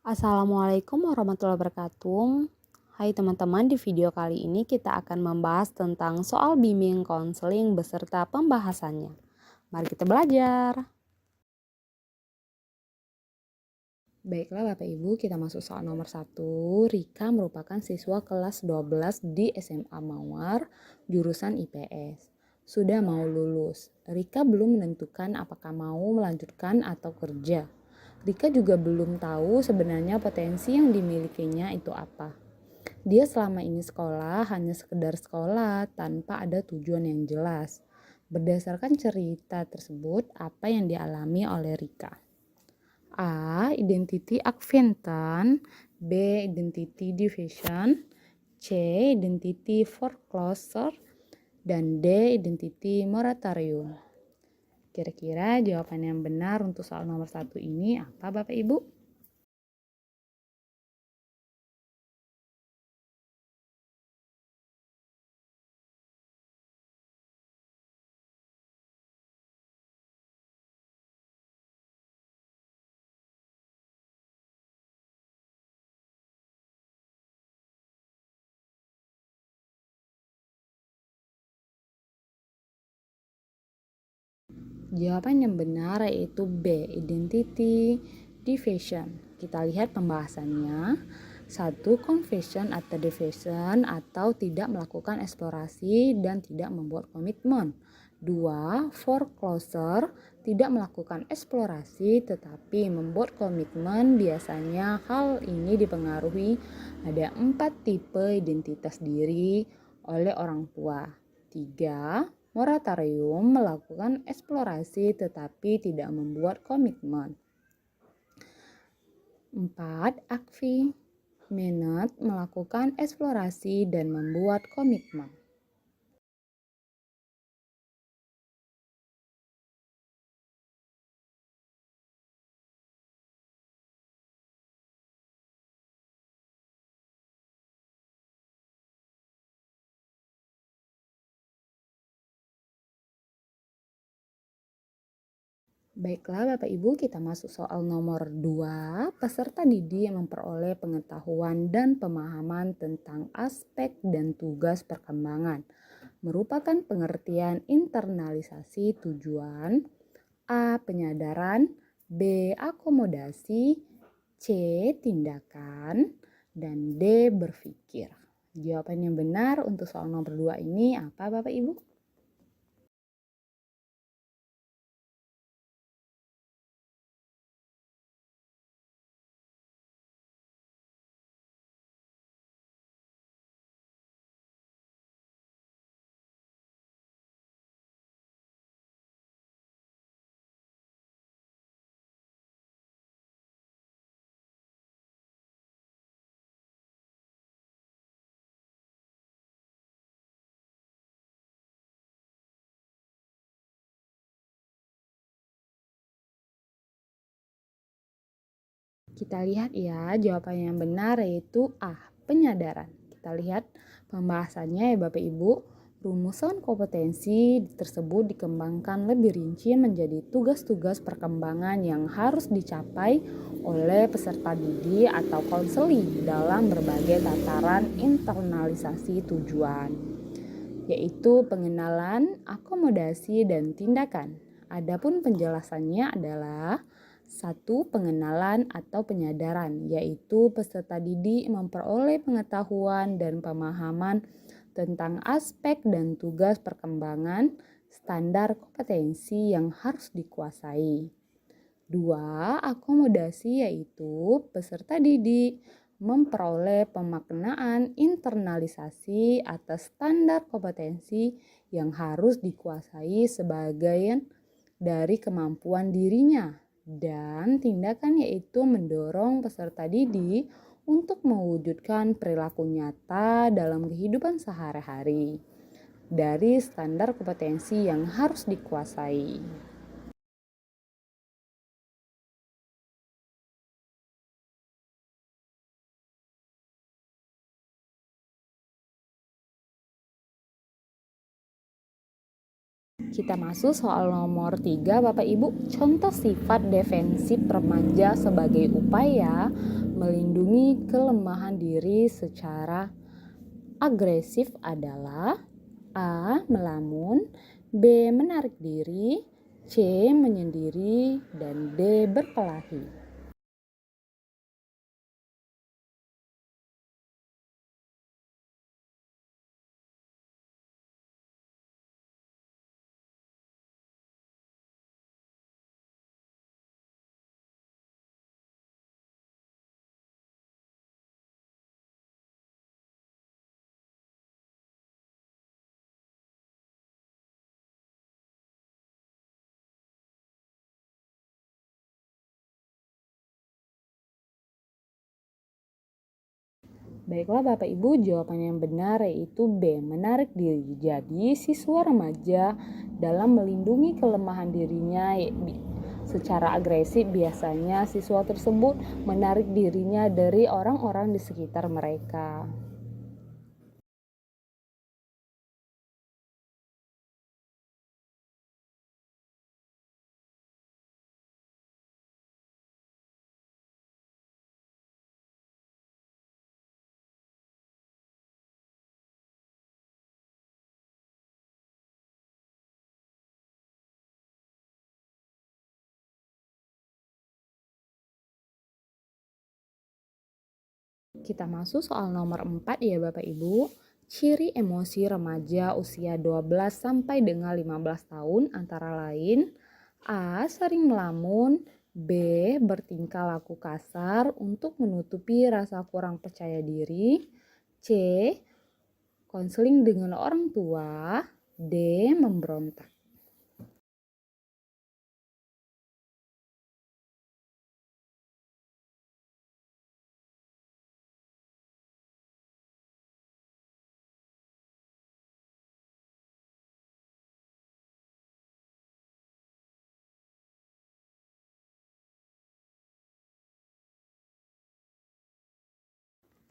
Assalamualaikum warahmatullahi wabarakatuh. Hai teman-teman, di video kali ini kita akan membahas tentang soal bimbing konseling beserta pembahasannya. Mari kita belajar. Baiklah Bapak Ibu, kita masuk soal nomor 1. Rika merupakan siswa kelas 12 di SMA Mawar, jurusan IPS. Sudah mau lulus. Rika belum menentukan apakah mau melanjutkan atau kerja. Rika juga belum tahu sebenarnya potensi yang dimilikinya itu apa. Dia selama ini sekolah hanya sekedar sekolah tanpa ada tujuan yang jelas. Berdasarkan cerita tersebut, apa yang dialami oleh Rika? A. Identity Acquaintance, B. Identity Division, C. Identity Foreclosure, dan D. Identity Moratorium. Kira-kira jawaban yang benar untuk soal nomor 1 ini apa Bapak Ibu? Jawaban yang benar yaitu B, Identity Division. Kita lihat pembahasannya. 1. Confession atau division atau tidak melakukan eksplorasi dan tidak membuat komitmen. 2. Foreclosure, tidak melakukan eksplorasi tetapi membuat komitmen. Biasanya hal ini dipengaruhi ada 4 tipe identitas diri oleh orang tua. 3. Moratorium, melakukan eksplorasi tetapi tidak membuat komitmen. 4. Agreement, melakukan eksplorasi dan membuat komitmen. Baiklah Bapak Ibu, kita masuk soal nomor 2. Peserta didik yang memperoleh pengetahuan dan pemahaman tentang aspek dan tugas perkembangan merupakan pengertian internalisasi tujuan. A. Penyadaran, B. Akomodasi, C. Tindakan, dan D. Berpikir. Jawaban yang benar untuk soal nomor 2 ini apa Bapak Ibu? Kita lihat ya, jawaban yang benar yaitu A. Penyadaran. Kita lihat pembahasannya ya Bapak Ibu. Rumusan kompetensi tersebut dikembangkan lebih rinci menjadi tugas-tugas perkembangan yang harus dicapai oleh peserta didik atau konseli dalam berbagai tataran internalisasi tujuan, yaitu pengenalan, akomodasi, dan tindakan. Adapun penjelasannya adalah 1. Pengenalan atau penyadaran, yaitu peserta didik memperoleh pengetahuan dan pemahaman tentang aspek dan tugas perkembangan standar kompetensi yang harus dikuasai. 2. Akomodasi, yaitu peserta didik memperoleh pemaknaan internalisasi atas standar kompetensi yang harus dikuasai sebagian dari kemampuan dirinya. Dan tindakan yaitu mendorong peserta didik untuk mewujudkan perilaku nyata dalam kehidupan sehari-hari dari standar kompetensi yang harus dikuasai. Kita masuk soal nomor 3 Bapak Ibu. Contoh sifat defensif remaja sebagai upaya melindungi kelemahan diri secara agresif adalah A. Melamun, B. Menarik diri, C. Menyendiri, dan D. Berkelahi. Baiklah Bapak Ibu, jawaban yang benar yaitu B, menarik diri. Jadi siswa remaja dalam melindungi kelemahan dirinya secara agresif, biasanya siswa tersebut menarik dirinya dari orang-orang di sekitar mereka. Kita masuk soal nomor 4 ya Bapak Ibu. Ciri emosi remaja usia 12 sampai dengan 15 tahun antara lain A. Sering melamun, B. Bertingkah laku kasar untuk menutupi rasa kurang percaya diri, C. Konseling dengan orang tua, D. Memberontak.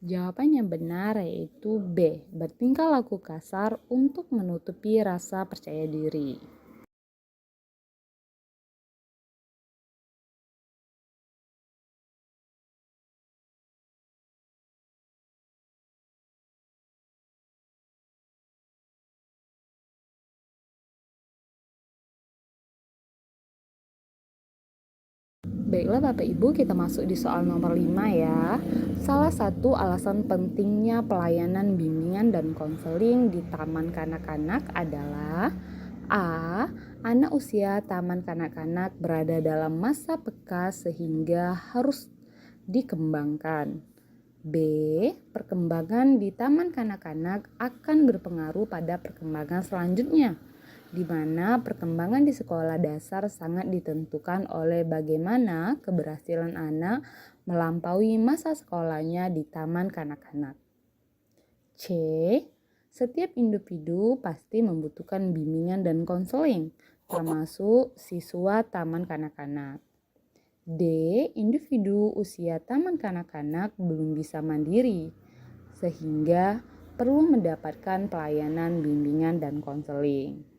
Jawaban yang benar yaitu B. Bertingkah laku kasar untuk menutupi rasa percaya diri. Baiklah Bapak Ibu, kita masuk di soal nomor 5 ya. Salah satu alasan pentingnya pelayanan bimbingan dan konseling di taman kanak-kanak adalah A. Anak usia taman kanak-kanak berada dalam masa peka sehingga harus dikembangkan. B. Perkembangan di taman kanak-kanak akan berpengaruh pada perkembangan selanjutnya, di mana perkembangan di sekolah dasar sangat ditentukan oleh bagaimana keberhasilan anak melampaui masa sekolahnya di taman kanak-kanak. C. Setiap individu pasti membutuhkan bimbingan dan konseling, termasuk siswa taman kanak-kanak. D. Individu usia taman kanak-kanak belum bisa mandiri, sehingga perlu mendapatkan pelayanan bimbingan dan konseling.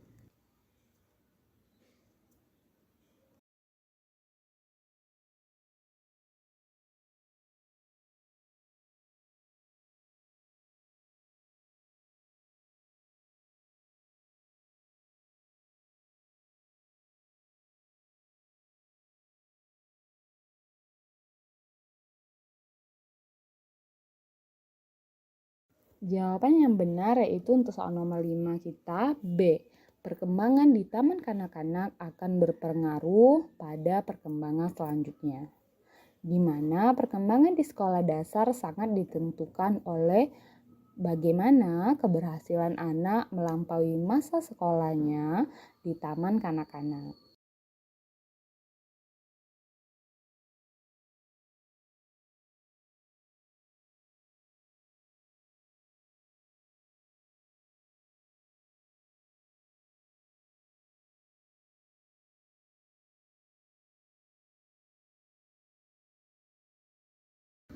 Jawaban yang benar yaitu untuk soal nomor 5 kita B. Perkembangan di taman kanak-kanak akan berpengaruh pada perkembangan selanjutnya, di mana perkembangan di sekolah dasar sangat ditentukan oleh bagaimana keberhasilan anak melampaui masa sekolahnya di taman kanak-kanak.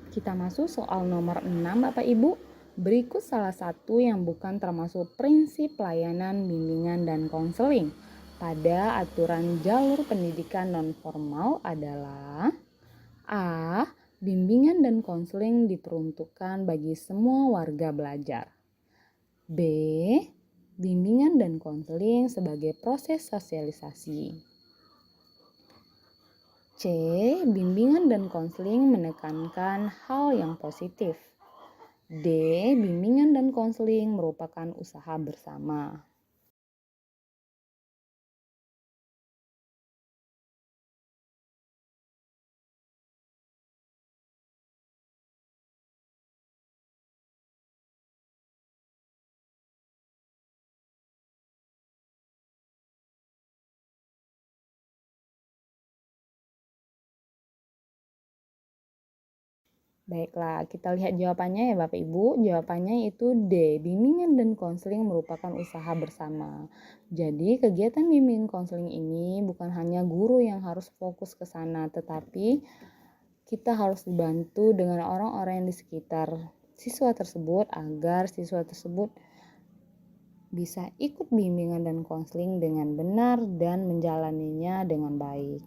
Kita masuk soal nomor 6 Bapak Ibu. Berikut salah satu yang bukan termasuk prinsip pelayanan bimbingan dan konseling pada aturan jalur pendidikan non-formal adalah A. Bimbingan dan konseling diperuntukkan bagi semua warga belajar. B. Bimbingan dan konseling sebagai proses sosialisasi. C. Bimbingan dan konseling menekankan hal yang positif. D. Bimbingan dan konseling merupakan usaha bersama. Baiklah, kita lihat jawabannya ya Bapak Ibu. Jawabannya itu D. Bimbingan dan konseling merupakan usaha bersama. Jadi kegiatan bimbingan konseling ini bukan hanya guru yang harus fokus ke sana, tetapi kita harus dibantu dengan orang-orang yang di sekitar siswa tersebut agar siswa tersebut bisa ikut bimbingan dan konseling dengan benar dan menjalaninya dengan baik.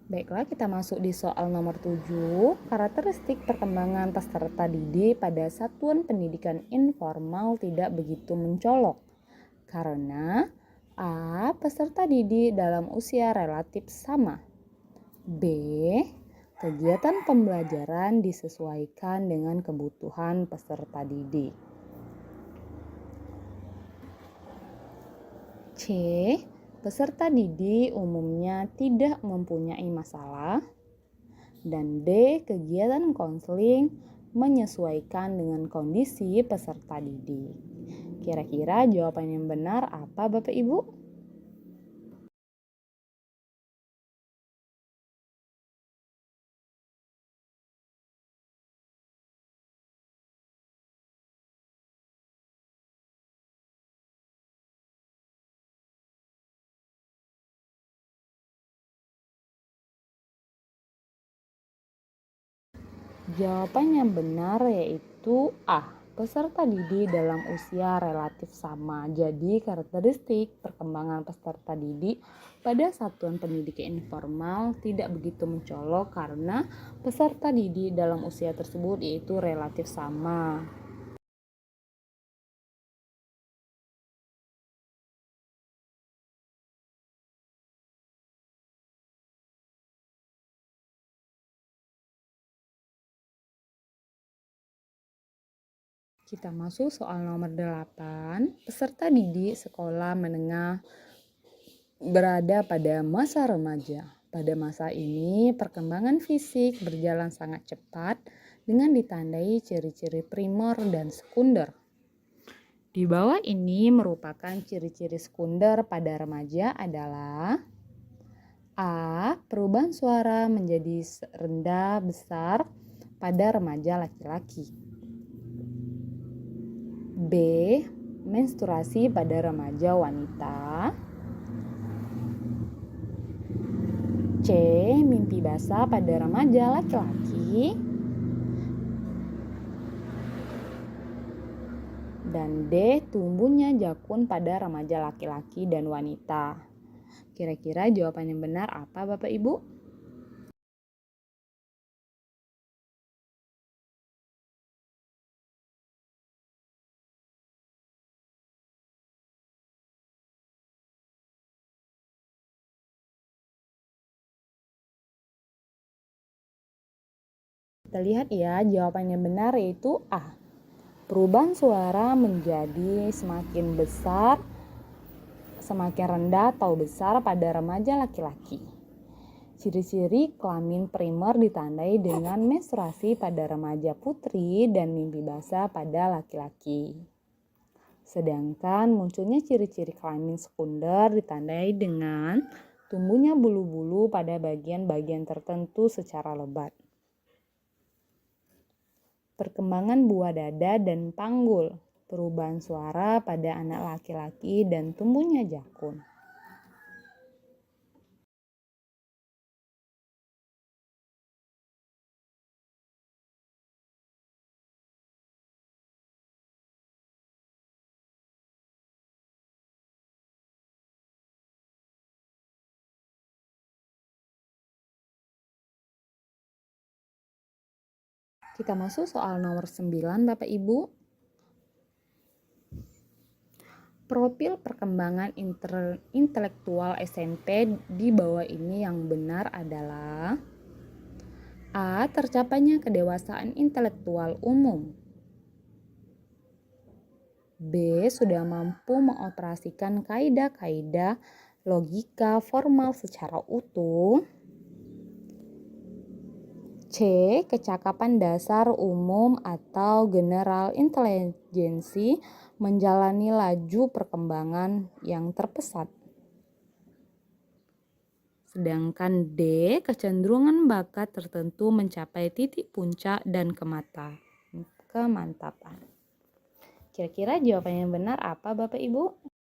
Baiklah, kita masuk di soal nomor 7. Karakteristik perkembangan peserta didik pada satuan pendidikan informal tidak begitu mencolok. Karena A. Peserta didik dalam usia relatif sama. B. Kegiatan pembelajaran disesuaikan dengan kebutuhan peserta didik. C. Peserta didik umumnya tidak mempunyai masalah. Dan D. Kegiatan konseling menyesuaikan dengan kondisi peserta didik. Kira-kira jawaban yang benar apa Bapak Ibu? Jawaban yang benar yaitu A. Peserta didik dalam usia relatif sama. Jadi karakteristik perkembangan peserta didik pada satuan pendidikan informal tidak begitu mencolok karena peserta didik dalam usia tersebut yaitu relatif sama. Kita masuk soal nomor 8. Peserta didik sekolah menengah berada pada masa remaja. Pada masa ini, perkembangan fisik berjalan sangat cepat dengan ditandai ciri-ciri primer dan sekunder. Di bawah ini merupakan ciri-ciri sekunder pada remaja adalah A. Perubahan suara menjadi rendah besar pada remaja laki-laki. B. Menstruasi pada remaja wanita. C. Mimpi basah pada remaja laki-laki. Dan D. Tumbuhnya jakun pada remaja laki-laki dan wanita. Kira-kira jawaban yang benar apa Bapak Ibu? Kita lihat ya, jawaban yang benar yaitu A. Perubahan suara menjadi semakin besar, semakin rendah atau besar pada remaja laki-laki. Ciri-ciri kelamin primer ditandai dengan menstruasi pada remaja putri dan mimpi basah pada laki-laki. Sedangkan munculnya ciri-ciri kelamin sekunder ditandai dengan tumbuhnya bulu-bulu pada bagian-bagian tertentu secara lebat. Perkembangan buah dada dan panggul. perubahan suara pada anak laki-laki, dan tumbuhnya jakun. Kita masuk soal nomor 9, Bapak Ibu. Profil perkembangan intelektual SMP di bawah ini yang benar adalah: A. Tercapainya kedewasaan intelektual umum. B. Sudah mampu mengoperasikan kaidah-kaidah logika formal secara utuh. C. Kecakapan dasar umum atau general intelligency menjalani laju perkembangan yang terpesat. Sedangkan D. Kecenderungan bakat tertentu mencapai titik puncak dan kemantapan. Kira-kira jawaban yang benar apa, Bapak Ibu?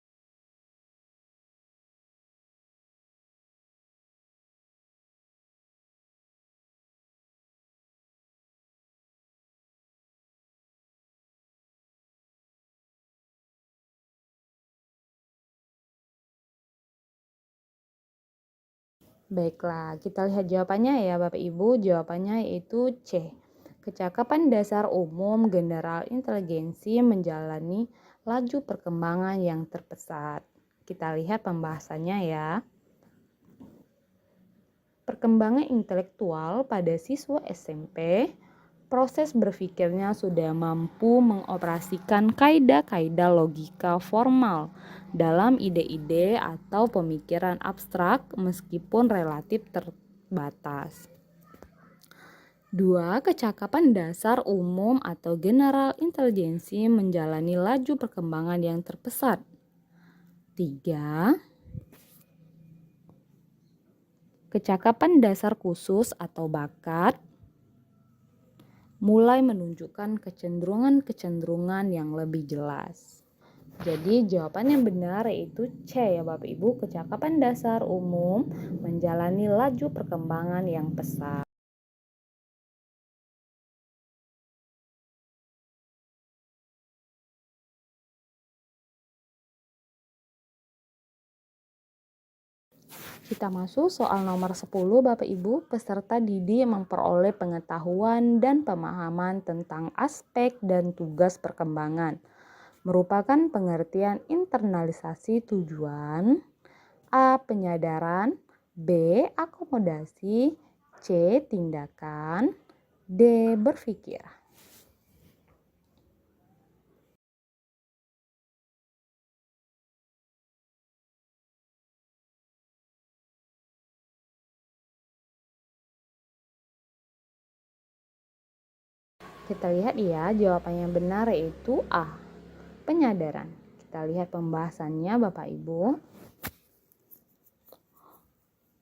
Baiklah, kita lihat jawabannya ya Bapak Ibu. Jawabannya yaitu C. Kecakapan dasar umum general inteligensi menjalani laju perkembangan yang terpesat. Kita lihat pembahasannya ya. Perkembangan intelektual pada siswa SMP, proses berpikirnya sudah mampu mengoperasikan kaidah-kaidah logika formal dalam ide-ide atau pemikiran abstrak meskipun relatif terbatas. 2. Kecakapan dasar umum atau general inteligensi menjalani laju perkembangan yang terpesat. 3. Kecakapan dasar khusus atau bakat mulai menunjukkan kecenderungan-kecenderungan yang lebih jelas. Jadi jawaban yang benar yaitu C ya Bapak Ibu, kecakapan dasar umum menjalani laju perkembangan yang pesat. Kita masuk soal nomor 10 Bapak Ibu. Peserta didik memperoleh pengetahuan dan pemahaman tentang aspek dan tugas perkembangan. Merupakan pengertian internalisasi tujuan. A. Penyadaran. B. Akomodasi. C. Tindakan. D. Berpikir. Kita lihat ya, jawaban yang benar yaitu A. Penyadaran. Kita lihat pembahasannya Bapak Ibu.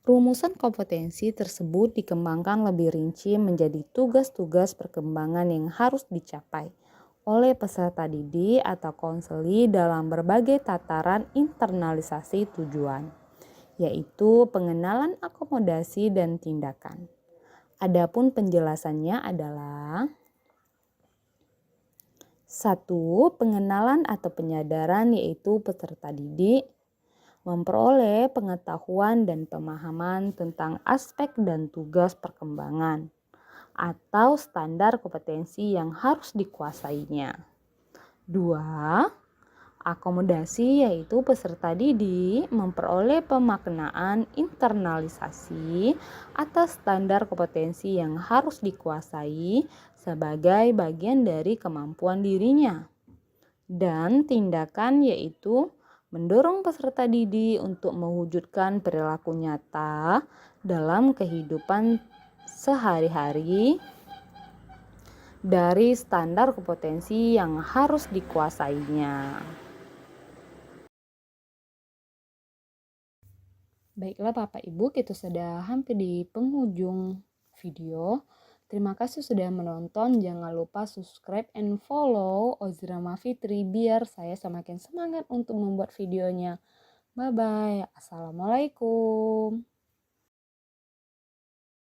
Rumusan kompetensi tersebut dikembangkan lebih rinci menjadi tugas-tugas perkembangan yang harus dicapai oleh peserta didik atau konseli dalam berbagai tataran internalisasi tujuan, yaitu pengenalan, akomodasi, dan tindakan. Adapun penjelasannya adalah: 1. Pengenalan atau penyadaran yaitu peserta didik memperoleh pengetahuan dan pemahaman tentang aspek dan tugas perkembangan atau standar kompetensi yang harus dikuasainya. 2. Akomodasi yaitu peserta didik memperoleh pemaknaan internalisasi atas standar kompetensi yang harus dikuasai sebagai bagian dari kemampuan dirinya. Dan tindakan yaitu mendorong peserta didik untuk mewujudkan perilaku nyata dalam kehidupan sehari-hari dari standar kompetensi yang harus dikuasainya. Baiklah Bapak Ibu, kita sudah hampir di penghujung video. Terima kasih sudah menonton. Jangan lupa subscribe and follow Ozrama Fitri biar saya semakin semangat untuk membuat videonya. Bye-bye. Assalamualaikum.